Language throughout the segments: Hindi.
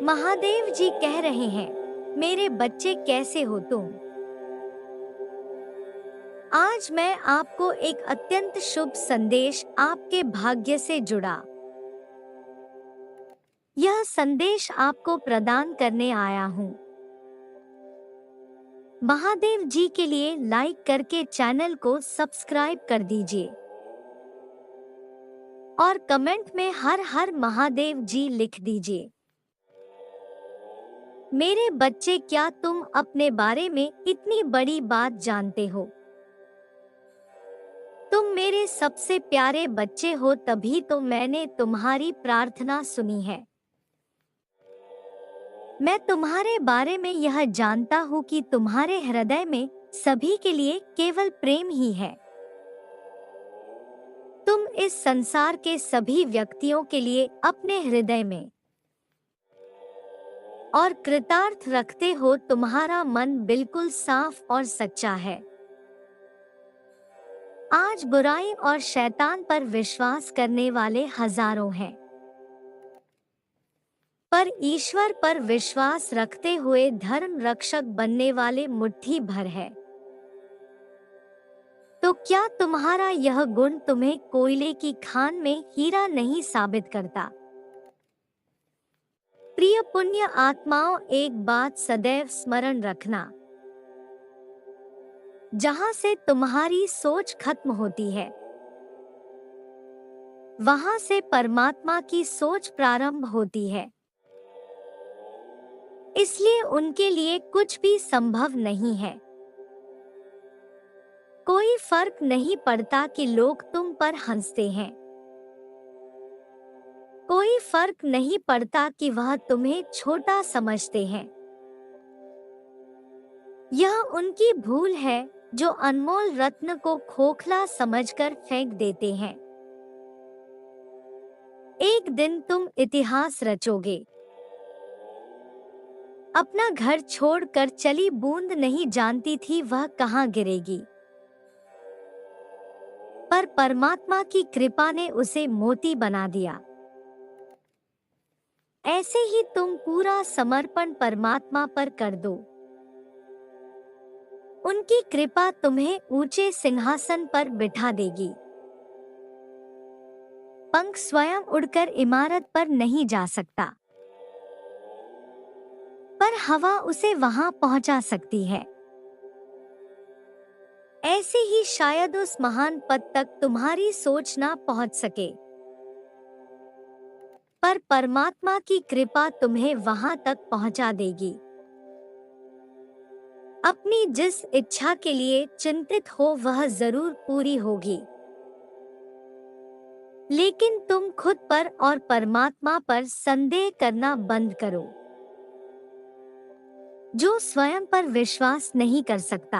महादेव जी कह रहे हैं, मेरे बच्चे कैसे हो तुम। आज मैं आपको एक अत्यंत शुभ संदेश आपके भाग्य से जुड़ा। यह संदेश आपको प्रदान करने आया हूँ। महादेव जी के लिए लाइक करके चैनल को सब्सक्राइब कर दीजिए और कमेंट में हर हर महादेव जी लिख दीजिए। मेरे बच्चे, क्या तुम अपने बारे में इतनी बड़ी बात जानते हो? तुम मेरे सबसे प्यारे बच्चे हो, तभी तो मैंने तुम्हारी प्रार्थना सुनी है। मैं तुम्हारे बारे में यह जानता हूँ कि तुम्हारे हृदय में सभी के लिए केवल प्रेम ही है। तुम इस संसार के सभी व्यक्तियों के लिए अपने हृदय में और कृतार्थ रखते हो। तुम्हारा मन बिल्कुल साफ और सच्चा है। आज बुराई और शैतान पर विश्वास करने वाले हजारों हैं, पर ईश्वर पर विश्वास रखते हुए धर्म रक्षक बनने वाले मुट्ठी भर है। तो क्या तुम्हारा यह गुण तुम्हें कोयले की खान में हीरा नहीं साबित करता? प्रिय पुण्य आत्माओं, एक बात सदैव स्मरण रखना, जहां से तुम्हारी सोच खत्म होती है, वहां से परमात्मा की सोच प्रारंभ होती है। इसलिए उनके लिए कुछ भी संभव नहीं है। कोई फर्क नहीं पड़ता कि लोग तुम पर हंसते हैं। कोई फर्क नहीं पड़ता कि वह तुम्हें छोटा समझते हैं। यह उनकी भूल है जो अनमोल रत्न को खोखला समझकर फेंक देते हैं। एक दिन तुम इतिहास रचोगे। अपना घर छोड़कर चली बूंद नहीं जानती थी वह कहाँ गिरेगी, पर परमात्मा की कृपा ने उसे मोती बना दिया। ऐसे ही तुम पूरा समर्पण परमात्मा पर कर दो। उनकी कृपा तुम्हें ऊंचे सिंहासन पर बिठा देगी। पंख स्वयं उड़कर इमारत पर नहीं जा सकता, पर हवा उसे वहां पहुंचा सकती है। ऐसे ही शायद उस महान पद तक तुम्हारी सोच ना पहुंच सके, पर परमात्मा की कृपा तुम्हें वहां तक पहुंचा देगी। अपनी जिस इच्छा के लिए चिंतित हो वह जरूर पूरी होगी, लेकिन तुम खुद पर और परमात्मा पर संदेह करना बंद करो। जो स्वयं पर विश्वास नहीं कर सकता,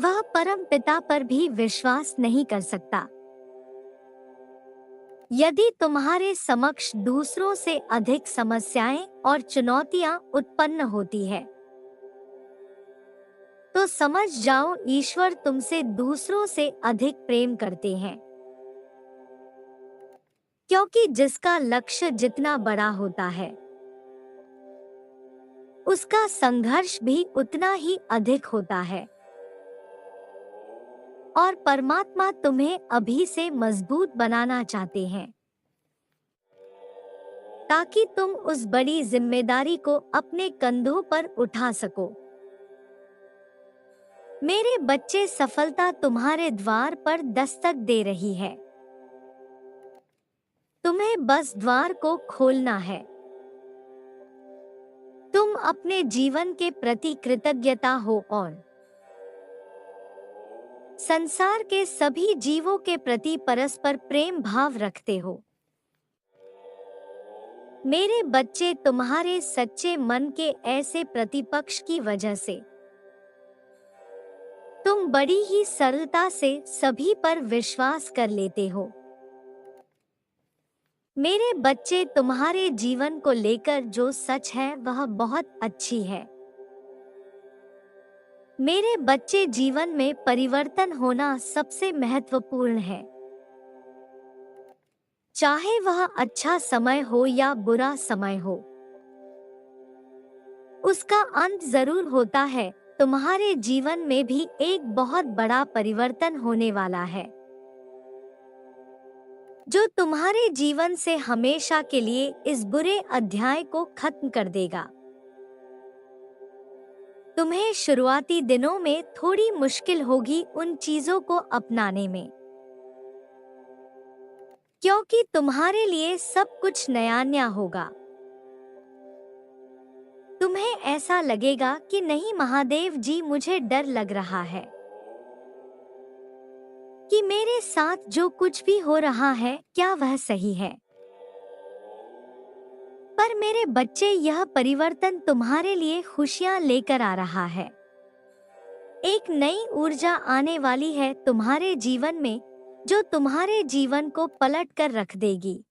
वह परम पिता पर भी विश्वास नहीं कर सकता। यदि तुम्हारे समक्ष दूसरों से अधिक समस्याएं और चुनौतियां उत्पन्न होती है, तो समझ जाओ ईश्वर तुमसे दूसरों से अधिक प्रेम करते हैं। क्योंकि जिसका लक्ष्य जितना बड़ा होता है, उसका संघर्ष भी उतना ही अधिक होता है। और परमात्मा तुम्हें अभी से मजबूत बनाना चाहते हैं, ताकि तुम उस बड़ी जिम्मेदारी को अपने कंधों पर उठा सको। मेरे बच्चे, सफलता तुम्हारे द्वार पर दस्तक दे रही है। तुम्हें बस द्वार को खोलना है। तुम अपने जीवन के प्रति कृतज्ञता हो और संसार के सभी जीवों के प्रति परस्पर प्रेम भाव रखते हो। मेरे बच्चे, तुम्हारे सच्चे मन के ऐसे प्रतिपक्ष की वजह से तुम बड़ी ही सरलता से सभी पर विश्वास कर लेते हो। मेरे बच्चे, तुम्हारे जीवन को लेकर जो सच है वह बहुत अच्छी है। मेरे बच्चे, जीवन में परिवर्तन होना सबसे महत्वपूर्ण है। चाहे वह अच्छा समय हो या बुरा समय हो, उसका अंत जरूर होता है। तुम्हारे जीवन में भी एक बहुत बड़ा परिवर्तन होने वाला है, जो तुम्हारे जीवन से हमेशा के लिए इस बुरे अध्याय को खत्म कर देगा। तुम्हें शुरुआती दिनों में थोड़ी मुश्किल होगी उन चीजों को अपनाने में, क्योंकि तुम्हारे लिए सब कुछ नया होगा। तुम्हें ऐसा लगेगा कि नहीं महादेव जी, मुझे डर लग रहा है कि मेरे साथ जो कुछ भी हो रहा है क्या वह सही है। पर मेरे बच्चे, यह परिवर्तन तुम्हारे लिए खुशियां लेकर आ रहा है। एक नई ऊर्जा आने वाली है तुम्हारे जीवन में, जो तुम्हारे जीवन को पलट कर रख देगी।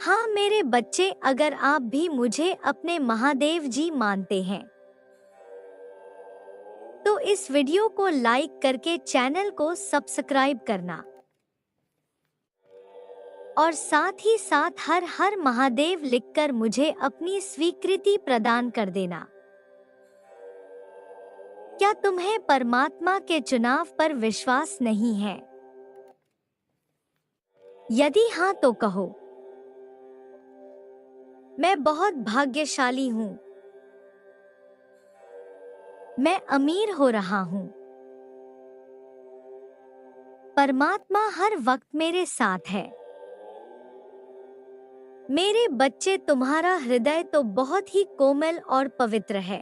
हाँ मेरे बच्चे, अगर आप भी मुझे अपने महादेव जी मानते हैं तो इस वीडियो को लाइक करके चैनल को सब्सक्राइब करना और साथ ही साथ हर हर महादेव लिखकर मुझे अपनी स्वीकृति प्रदान कर देना। क्या तुम्हें परमात्मा के चुनाव पर विश्वास नहीं है? यदि हाँ तो कहो, मैं बहुत भाग्यशाली हूँ, मैं अमीर हो रहा हूँ, परमात्मा हर वक्त मेरे साथ है। मेरे बच्चे, तुम्हारा हृदय तो बहुत ही कोमल और पवित्र है।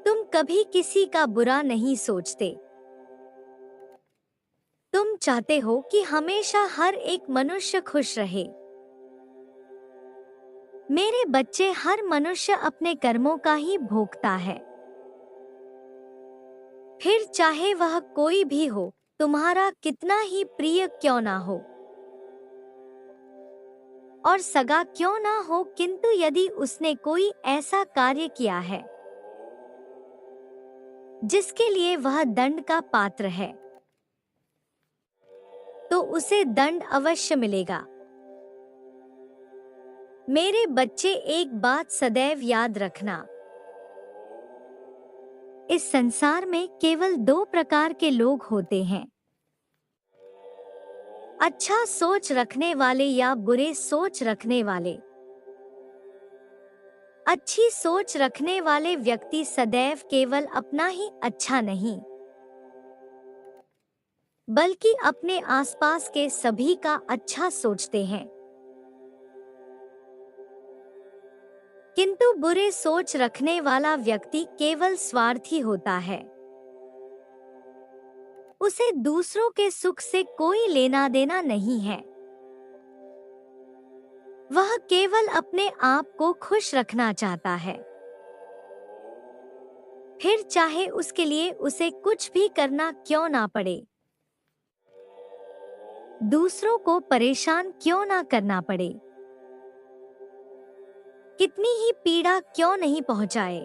तुम कभी किसी का बुरा नहीं सोचते। तुम चाहते हो कि हमेशा हर एक मनुष्य खुश रहे। मेरे बच्चे, हर मनुष्य अपने कर्मों का ही भोगता है, फिर चाहे वह कोई भी हो, तुम्हारा कितना ही प्रिय क्यों ना हो और सगा क्यों ना हो, किंतु यदि उसने कोई ऐसा कार्य किया है जिसके लिए वह दंड का पात्र है, तो उसे दंड अवश्य मिलेगा। मेरे बच्चे, एक बात सदैव याद रखना, इस संसार में केवल दो प्रकार के लोग होते हैं, अच्छा सोच रखने वाले या बुरे सोच रखने वाले। अच्छी सोच रखने वाले व्यक्ति सदैव केवल अपना ही अच्छा नहीं, बल्कि अपने आसपास के सभी का अच्छा सोचते हैं। किंतु बुरे सोच रखने वाला व्यक्ति केवल स्वार्थी होता है, उसे दूसरों के सुख से कोई लेना देना नहीं है, वह केवल अपने आप को खुश रखना चाहता है, फिर चाहे उसके लिए उसे कुछ भी करना क्यों ना पड़े, दूसरों को परेशान क्यों ना करना पड़े, कितनी ही पीड़ा क्यों नहीं पहुंचाए।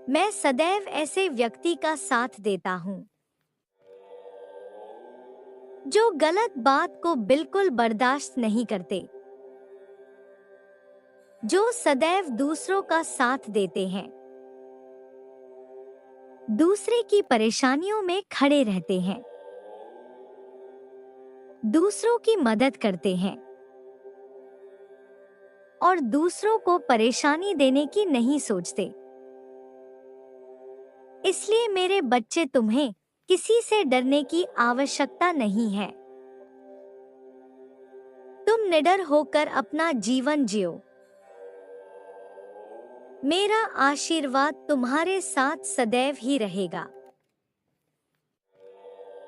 मैं सदैव ऐसे व्यक्ति का साथ देता हूं जो गलत बात को बिल्कुल बर्दाश्त नहीं करते, जो सदैव दूसरों का साथ देते हैं, दूसरे की परेशानियों में खड़े रहते हैं, दूसरों की मदद करते हैं और दूसरों को परेशानी देने की नहीं सोचते। इसलिए मेरे बच्चे, तुम्हें किसी से डरने की आवश्यकता नहीं है। तुम निडर होकर अपना जीवन जियो। मेरा आशीर्वाद तुम्हारे साथ सदैव ही रहेगा।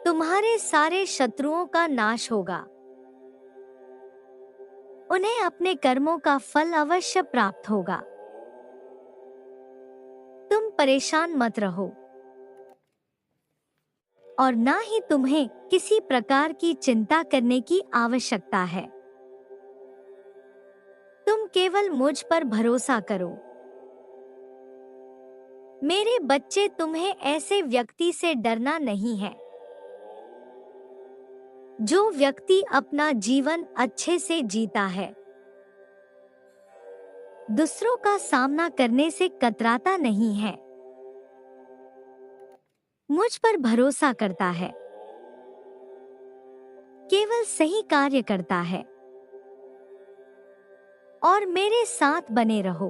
तुम्हारे सारे शत्रुओं का नाश होगा, उन्हें अपने कर्मों का फल अवश्य प्राप्त होगा। तुम परेशान मत रहो और ना ही तुम्हें किसी प्रकार की चिंता करने की आवश्यकता है। तुम केवल मुझ पर भरोसा करो। मेरे बच्चे, तुम्हें ऐसे व्यक्ति से डरना नहीं है जो व्यक्ति अपना जीवन अच्छे से जीता है, दूसरों का सामना करने से कतराता नहीं है, मुझ पर भरोसा करता है, केवल सही कार्य करता है और मेरे साथ बने रहो।